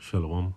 Shalom.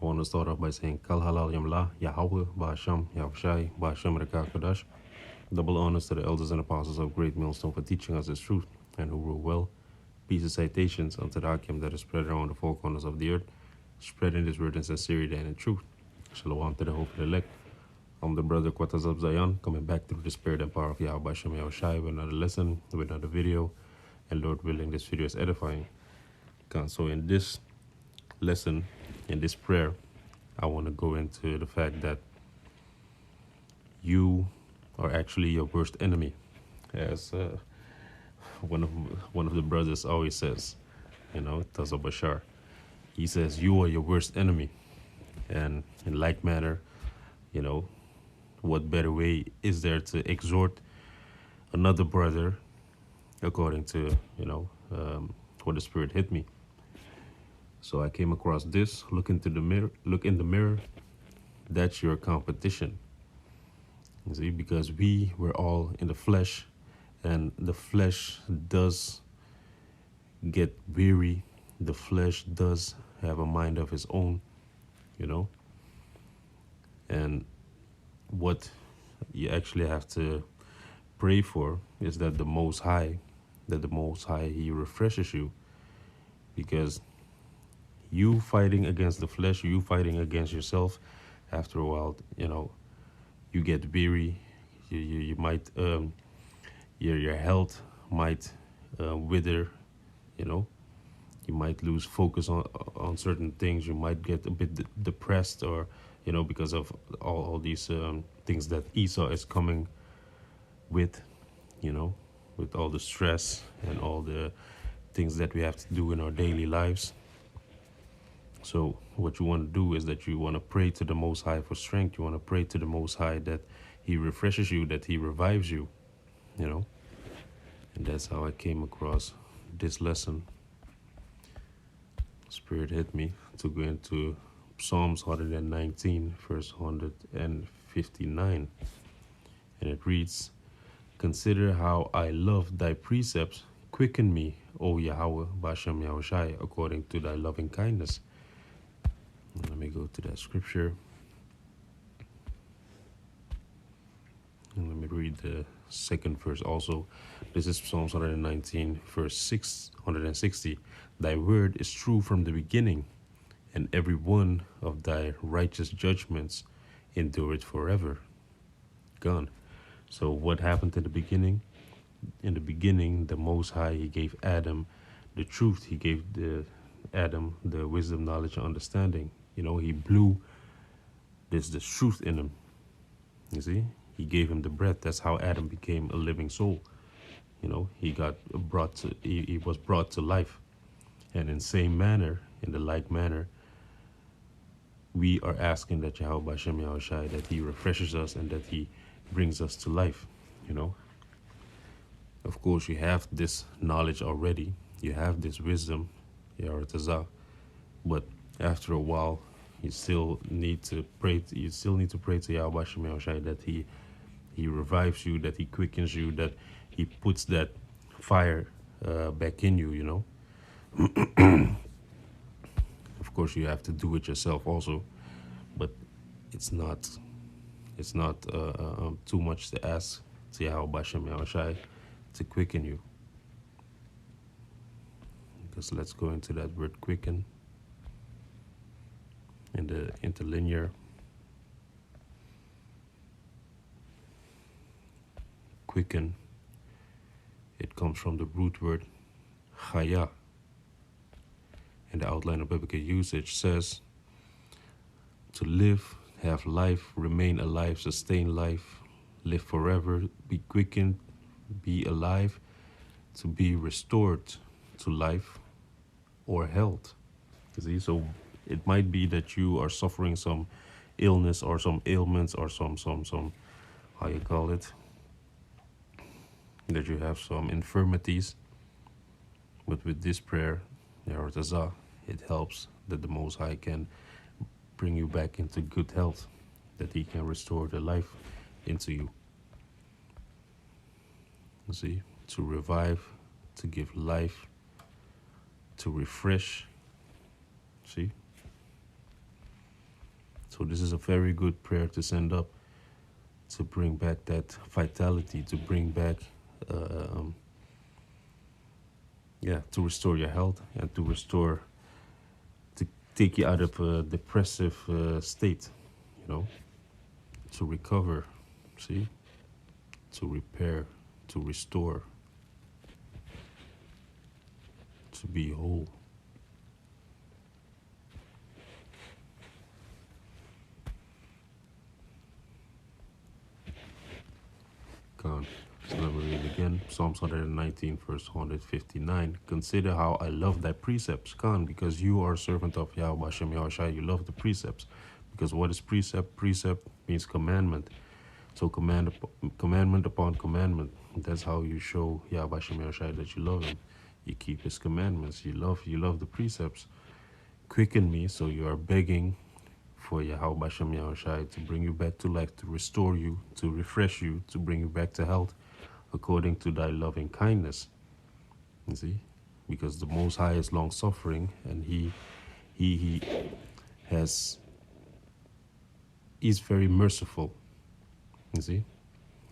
I want to start off by saying Kal Halal Yamla, Yahweh, Ba'asham, Yahushai, Ba'asham Rekah. Double honors to the elders and apostles of Great Millstone for teaching us his truth and who rule well. Peace and citations unto the Hakim that is spread around the four corners of the earth, spreading his word in sincerity and in truth. Shalom to the hope of the elect. I'm the brother Quatazab Zayan, coming back through the spirit and power of Yahweh Shem Yahushai with another lesson, with another video, and Lord willing, this video is edifying. So in this lesson, in this prayer, I want to go into the fact that you are actually your worst enemy, as one of the brothers always says, Taza Bashar. He says you are your worst enemy, and in like manner, you know, what better way is there to exhort another brother, according to what the Spirit hit me. So I came across this. Look in the mirror. That's your competition. You see, because we were all in the flesh, and the flesh does get weary. The flesh does have a mind of its own, and what you actually have to pray for is that the Most High, He refreshes you, because you fighting against the flesh, you fighting against yourself, after a while, you get weary. You might your health might wither. You might lose focus on certain things. You might get a bit depressed, or because of all these things that Esau is coming with, with all the stress and all the things that we have to do in our daily lives. So what you want to do is that you want to pray to the Most High for strength. You want to pray to the Most High that He refreshes you, that He revives you, And that's how I came across this lesson. Spirit hit me to go into Psalms 119, verse 159. And it reads, "Consider how I love thy precepts. Quicken me, O Yahweh, Ba'ashem Yahushai, according to thy loving kindness." Let me go to that scripture. And let me read the second verse also. This is Psalms 119, verse 660. "Thy word is true from the beginning, and every one of thy righteous judgments endureth forever." Gone. So what happened in the beginning? In the beginning, the Most High, He gave Adam the truth. He gave Adam the wisdom, knowledge, and understanding. He blew the truth in him. You see, He gave him the breath. That's how Adam became a living soul. He was brought to life. And in the like manner, we are asking that Yahweh Shem Yahushai, that He refreshes us and that He brings us to life. Of course, you have this knowledge already. You have this wisdom, but after a while, you still need to pray. You still need to pray to Yahweh Shem Yahushai that He revives you, that He quickens you, that He puts that fire back in you. Of course, you have to do it yourself also, but it's not too much to ask to Yahweh Shem Yahushai to quicken you. Because let's go into that word quicken in the interlinear. Quicken, it comes from the root word chaya. And the outline of biblical usage says to live, have life, remain alive, sustain life, live forever, be quickened, be alive, to be restored to life or health. You see, so it might be that you are suffering some illness or some ailments or some how you call it, that you have some infirmities. But with this prayer, it helps that the Most High can bring you back into good health, that He can restore the life into you. You see, to revive, to give life, to refresh. See? So this is a very good prayer to send up, to bring back that vitality, to bring back, uh, um, yeah, to restore your health and to restore, to take you out of a depressive state, you know, to recover, see, to repair, to restore, to be whole. Gone. So let me read again. Psalms 119, verse 159. Consider how I love thy precepts, Khan, because you are a servant of Yahweh Hashem Yahushai. You love the precepts. Because what is precept? Precept means commandment. So commandment upon commandment. That's how you show Yahweh Hashem Yahushai that you love him. You keep his commandments. You love the precepts. Quicken me, so you are begging for Yahweh Hashem Yahushai to bring you back to life, to restore you, to refresh you, to bring you back to health, according to thy loving kindness. You see? Because the Most High is long suffering, and he has he's very merciful. You see?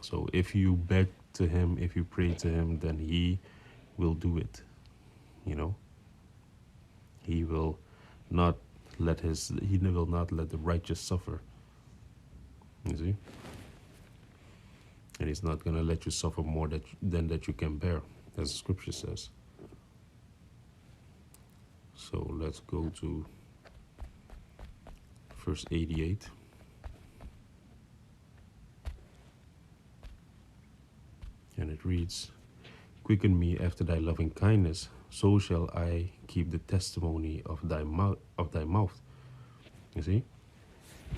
So if you beg to him, if you pray to him, then he will do it. You know? He will not he will not let the righteous suffer. You see? And he's not going to let you suffer more than that you can bear, as the scripture says. So let's go to verse 88. And it reads, Quicken me after thy loving kindness, so shall I keep the testimony of thy mouth. You see?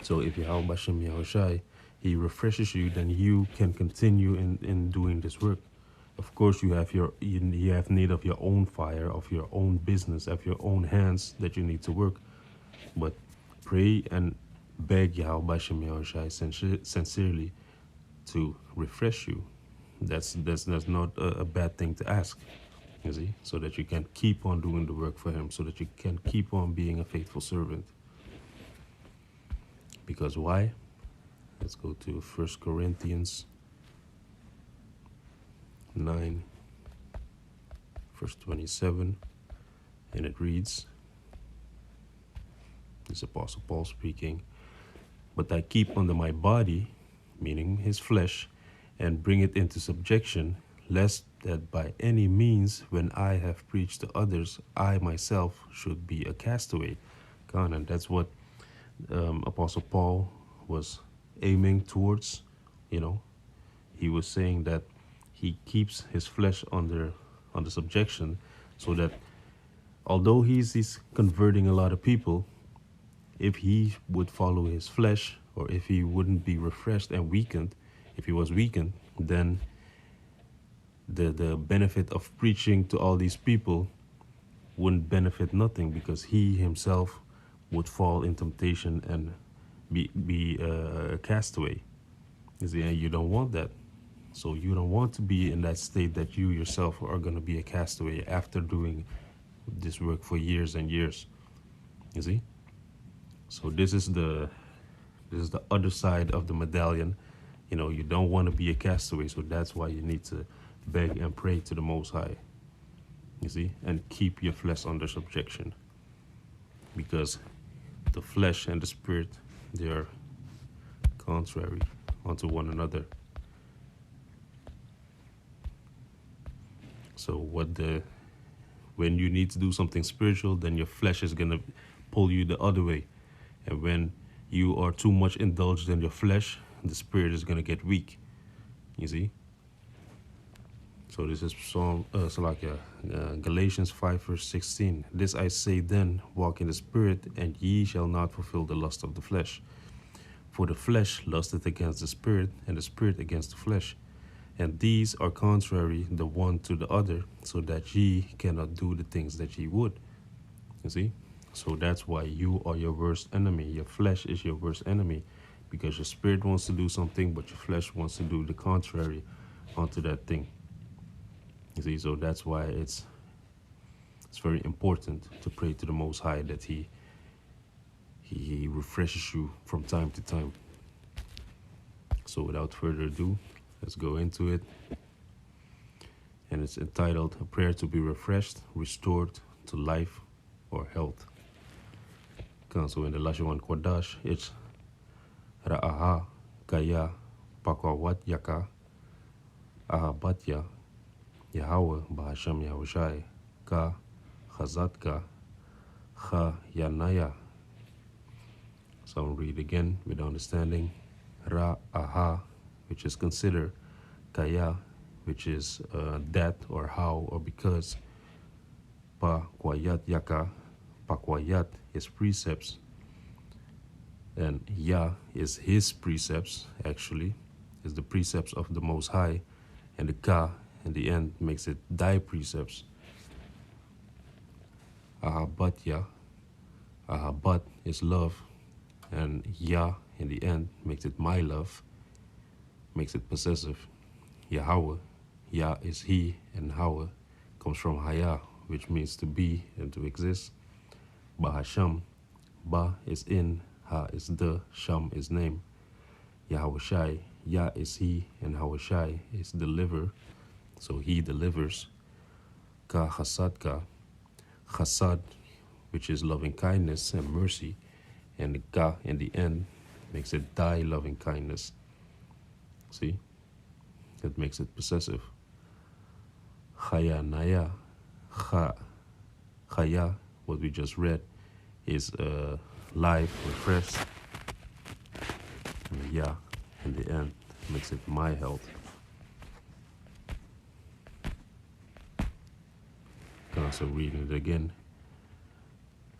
So if Yahweh Hashem Yahushai, he refreshes you, then you can continue in doing this work. Of course, you have need of your own fire, of your own business, of your own hands that you need to work. But pray and beg Yahweh Hashem Yahushai sincerely to refresh you. That's not a bad thing to ask, you see, so that you can keep on doing the work for him, so that you can keep on being a faithful servant. Because why? Let's go to 1 Corinthians 9, verse 27, and it reads, this Apostle Paul speaking, But I keep under my body, meaning his flesh, and bring it into subjection, lest that by any means, when I have preached to others, I myself should be a castaway. God, and that's what Apostle Paul was aiming towards. You know, he was saying that he keeps his flesh under subjection, so that although he's converting a lot of people, if he would follow his flesh, or if he wouldn't be refreshed and weakened, if he was weakened, then the benefit of preaching to all these people wouldn't benefit nothing, because he himself would fall in temptation and be a castaway. You see, and you don't want that. So you don't want to be in that state that you yourself are going to be a castaway after doing this work for years and years. You see? So this is the other side of the medallion. You know, you don't want to be a castaway, so that's why you need to beg and pray to the Most High. You see? And keep your flesh under subjection. Because the flesh and the spirit, they are contrary unto one another. So when you need to do something spiritual, then your flesh is going to pull you the other way. And when you are too much indulged in your flesh, the spirit is going to get weak. You see? So this is Galatians 5, verse 16. This I say then, walk in the spirit, and ye shall not fulfill the lust of the flesh. For the flesh lusteth against the spirit, and the spirit against the flesh. And these are contrary the one to the other, so that ye cannot do the things that ye would. You see? So that's why you are your worst enemy. Your flesh is your worst enemy, because your spirit wants to do something, but your flesh wants to do the contrary onto that thing. You see, so that's why it's very important to pray to the Most High, that he He refreshes you from time to time. So without further ado, let's go into it. And it's entitled A Prayer to be Refreshed, Restored to Life or Health. So in the Lashawan Kwadash, it's Ra'aha Kaya Pakwawat Yaka Ahabatya Yahweh Bahasham Yahushai Ka Chazatka Cha Yanaya. So I'll read again with understanding. Ra'aha, which is consider, Kaya, which is that or how or because, Pakwayat Yaka, Pakwayat is precepts, and Ya is his precepts, actually, is the precepts of the Most High, and the Ka in the end makes it thy precepts. Ahabatya, Ahabat is love, and Ya in the end makes it my love, makes it possessive. Yahweh, Ya is he, and Hawa comes from Haya, which means to be and to exist. Bahasham, Ba is in, Ha is the, Sham is name. Yahushai, Ya is he, and Yahushai is deliver, so he delivers. Ka Chasadka, Chasad, which is loving kindness and mercy, and the Ka in the end makes it thy loving kindness. See? That makes it possessive. Chaya Naya, Chaya, what we just read, is life, refreshed. And Ya in the end makes it my health. So reading it again.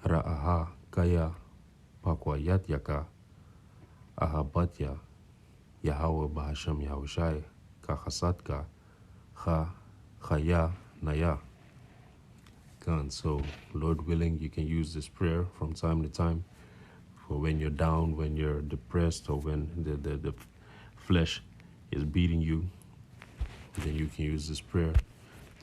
Ra'aha Kaya Pakwayat Yaka Ahabatya Yahweh Bahasham Yahushai Ka Chasadka Cha Chaya Naya. So Lord willing, you can use this prayer from time to time for when you're down, when you're depressed, or when the flesh is beating you. Then you can use this prayer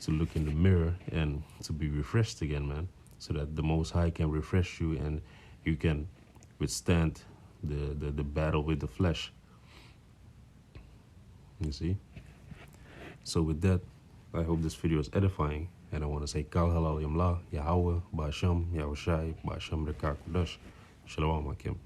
to look in the mirror and to be refreshed again, man, so that the Most High can refresh you and you can withstand the battle with the flesh. You see? So with that, I hope this video is edifying, and I want to say Kal Halal Yamla, Yahweh, Ba'asham, Yahushai, Ba'asham Rekar Kudash. Shalom Akim.